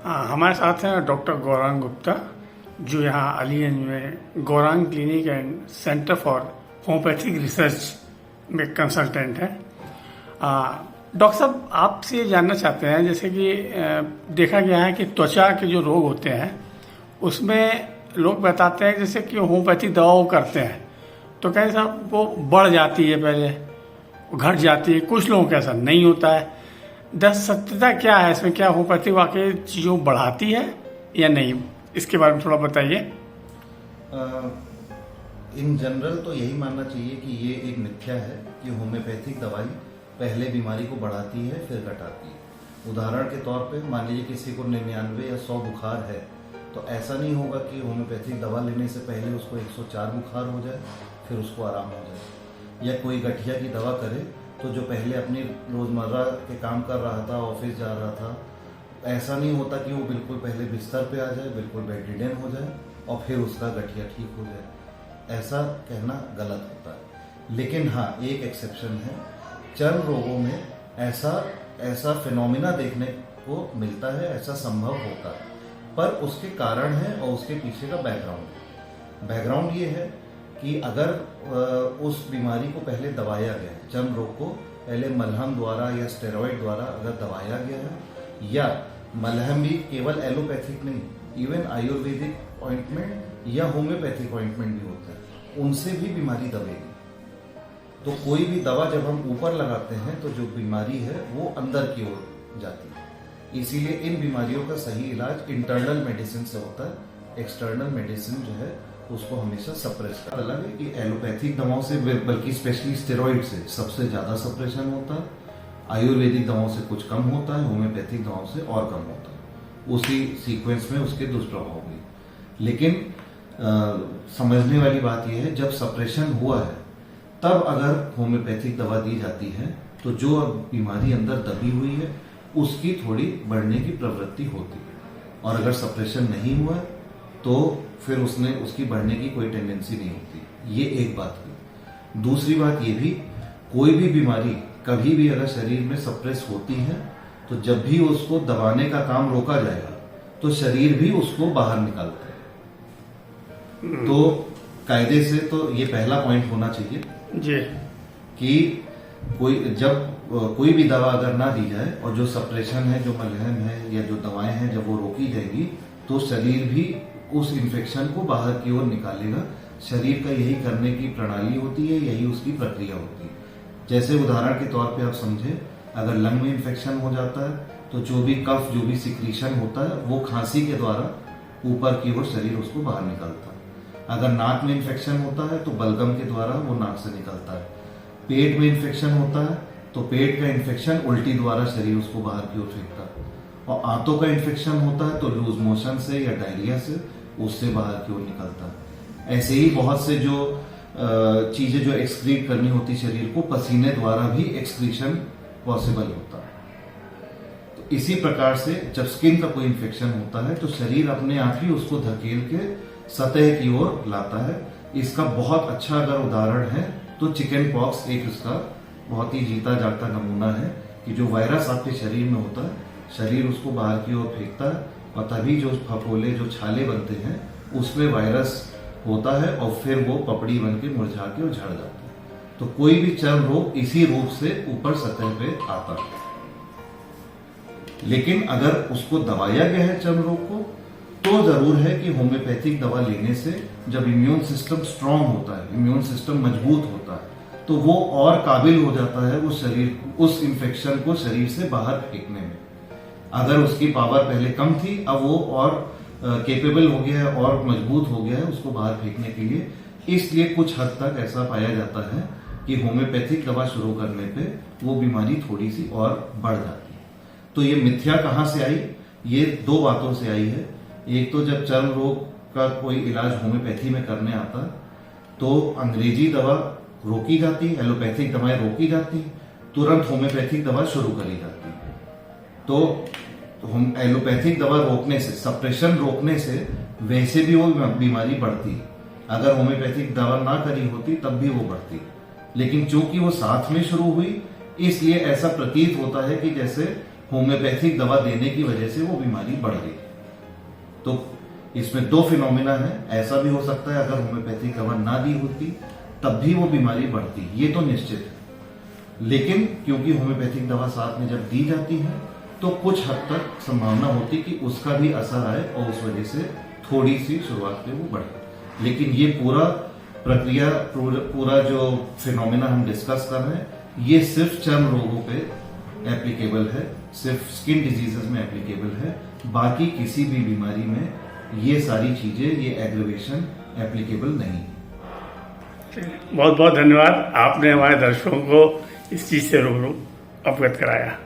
हमारे साथ हैं डॉक्टर गौरांग गुप्ता, जो यहाँ अलीगंज में Gaurang clinic and centre for homeopathic research में कंसल्टेंट हैं। डॉक्टर साहब, आपसे ये जानना चाहते हैं, जैसे कि देखा गया है कि त्वचा के जो रोग होते हैं उसमें लोग बताते हैं जैसे कि होम्योपैथिक दवा वो करते हैं तो कहीं साहब वो बढ़ जाती है, पहले घट जाती है। कुछ लोगों का ऐसा नहीं होता है। सत्यता क्या है इसमें? क्या होम्योपैथिक वाकई चीज़ों बढ़ाती है या नहीं? इसके बारे में थोड़ा बताइए। इन जनरल तो यही मानना चाहिए कि ये एक मिथ्या है कि होम्योपैथिक दवाई पहले बीमारी को बढ़ाती है फिर घटाती है। उदाहरण के तौर पे मान लीजिए किसी को 99 या 100 बुखार है तो ऐसा नहीं होगा कि होम्योपैथिक दवा लेने से पहले उसको 104 बुखार हो जाए फिर उसको आराम हो जाए। या कोई गठिया की दवा करे तो जो पहले अपनी रोज़मर्रा के काम कर रहा था, ऑफिस जा रहा था, ऐसा नहीं होता कि वो बिल्कुल पहले बिस्तर पे आ जाए, बिल्कुल बेडरिडन हो जाए और फिर उसका गठिया ठीक हो जाए। ऐसा कहना गलत होता है। लेकिन हाँ, एक एक्सेप्शन है। चर्म रोगों में ऐसा फिनोमिना देखने को मिलता है, ऐसा संभव होता है, पर उसके कारण है और उसके पीछे का बैकग्राउंड ये है कि अगर उस बीमारी को पहले दबाया गया है, चर्म रोग को पहले मलहम द्वारा या स्टेरॉइड द्वारा अगर दबाया गया है, या मलहम भी केवल एलोपैथिक नहीं, इवन आयुर्वेदिक ऑइंटमेंट या होम्योपैथिक ऑइंटमेंट भी होता है, उनसे भी बीमारी दबेगी। तो कोई भी दवा जब हम ऊपर लगाते हैं तो जो बीमारी है वो अंदर की ओर जाती है। इसीलिए इन बीमारियों का सही इलाज इंटरनल मेडिसिन से होता है। एक्सटर्नल मेडिसिन जो है उसको हमेशा सप्रेस कर। अलग है कि एलोपैथिक दवाओं से, बल्कि स्पेशली स्टेरॉइड से सबसे ज्यादा सप्रेशन होता है, आयुर्वेदिक दवाओं से कुछ कम होता है, होम्योपैथिक दवाओं से और कम होता है। उसी सीक्वेंस में उसके दुष्प्रभाव भी। लेकिन समझने वाली बात यह है, जब सप्रेशन हुआ है तब अगर होम्योपैथिक दवा दी जाती है तो जो बीमारी अंदर दबी हुई है उसकी थोड़ी बढ़ने की प्रवृत्ति होती है, और अगर सप्रेशन नहीं हुआ तो फिर उसकी बढ़ने की कोई टेंडेंसी नहीं होती। ये एक बात हुई। दूसरी बात ये भी, कोई भी बीमारी कभी भी अगर शरीर में सप्रेस होती है तो जब भी उसको दबाने का काम रोका जाएगा तो शरीर भी उसको बाहर निकालता है। तो कायदे से तो ये पहला पॉइंट होना चाहिए जी कि कोई भी दवा अगर ना दी जाए और जो सप्रेशन है, जो मलहम है या जो दवाएं हैं, जब वो रोकी जाएगी तो शरीर भी उस इन्फेक्शन को बाहर की ओर निकालेगा। शरीर का यही करने की प्रणाली होती है, यही उसकी प्रक्रिया होती है। जैसे उदाहरण के तौर पे आप समझे, अगर लंग में इन्फेक्शन हो जाता है तो जो भी कफ, जो भी सिक्रीशन होता है वो खांसी के द्वारा ऊपर की ओर शरीर उसको बाहर निकालता है। अगर नाक में इन्फेक्शन होता है तो बलगम के द्वारा वो नाक से निकलता है। पेट में इन्फेक्शन होता है तो पेट का इन्फेक्शन उल्टी द्वारा शरीर उसको बाहर की ओर फेंकता है। और आंतों का इन्फेक्शन होता है तो लूज मोशन से या डायरिया से उससे बाहर की ओर निकलता है। ऐसे ही बहुत से जो चीजें जो एक्सक्रीट करनी होती शरीर को, पसीने द्वारा भी एक्सक्रीशन पॉसिबल होता है। तो इसी प्रकार से जब स्किन का कोई इन्फेक्शन होता है तो शरीर अपने आप ही उसको धकेल के सतह की ओर लाता है। इसका बहुत अच्छा अगर उदाहरण है तो चिकन पॉक्स एक इसका बहुत ही जीता जागता नमूना है कि जो वायरस आपके शरीर में होता है, शरीर उसको बाहर की ओर फेंकता है और तभी जो फफोले, जो छाले बनते हैं उसमें वायरस होता है और फिर वो पपड़ी बन के मुरझा के और झड़ जाता है। तो कोई भी चर्म रोग इसी रूप से ऊपर सतह पे आता है। लेकिन अगर उसको दबाया गया है चर्म रोग को तो जरूर है कि होम्योपैथिक दवा लेने से जब इम्यून सिस्टम स्ट्रांग होता है, इम्यून सिस्टम मजबूत होता है, तो वो और काबिल हो जाता है उस इन्फेक्शन को शरीर से बाहर फेंकने में। अगर उसकी पावर पहले कम थी, अब वो और केपेबल हो गया है और मजबूत हो गया है उसको बाहर फेंकने के लिए। इसलिए कुछ हद तक ऐसा पाया जाता है कि होम्योपैथिक दवा शुरू करने पे वो बीमारी थोड़ी सी और बढ़ जाती है। तो ये मिथ्या कहाँ से आई? ये दो बातों से आई है। एक तो जब चर्म रोग का कोई इलाज होम्योपैथी में करने आता तो अंग्रेजी दवा रोकी जाती, एलोपैथिक दवाएं रोकी जाती, तुरंत होम्योपैथिक दवा शुरू करी जाती। तो हम एलोपैथिक दवा रोकने से, सप्रेशन रोकने से वैसे भी वो बीमारी बढ़ती। अगर होम्योपैथिक दवा ना करी होती तब भी वो बढ़ती। लेकिन चूंकि वो साथ में शुरू हुई इसलिए ऐसा प्रतीत होता है कि जैसे होम्योपैथिक दवा देने की वजह से वो बीमारी बढ़ गई। तो इसमें दो फिनोमिना है, ऐसा भी हो सकता है अगर होम्योपैथिक दवा ना दी होती तब भी वो बीमारी बढ़ती, ये तो निश्चित है। लेकिन क्योंकि होम्योपैथिक दवा साथ में जब दी जाती है तो कुछ हद तक संभावना होती कि उसका भी असर आए और उस वजह से थोड़ी सी शुरुआत में वो बढ़े। लेकिन ये पूरा प्रक्रिया, पूरा जो फिनोमिना हम डिस्कस कर रहे हैं, ये सिर्फ चर्म रोगों पे एप्लीकेबल है, सिर्फ स्किन डिजीजेस में एप्लीकेबल है। बाकी किसी भी बीमारी में ये सारी चीजें, ये एग्रीवेशन एप्लीकेबल नहीं है। बहुत बहुत धन्यवाद, आपने हमारे दर्शकों को इस चीज से रूबरू अवगत कराया।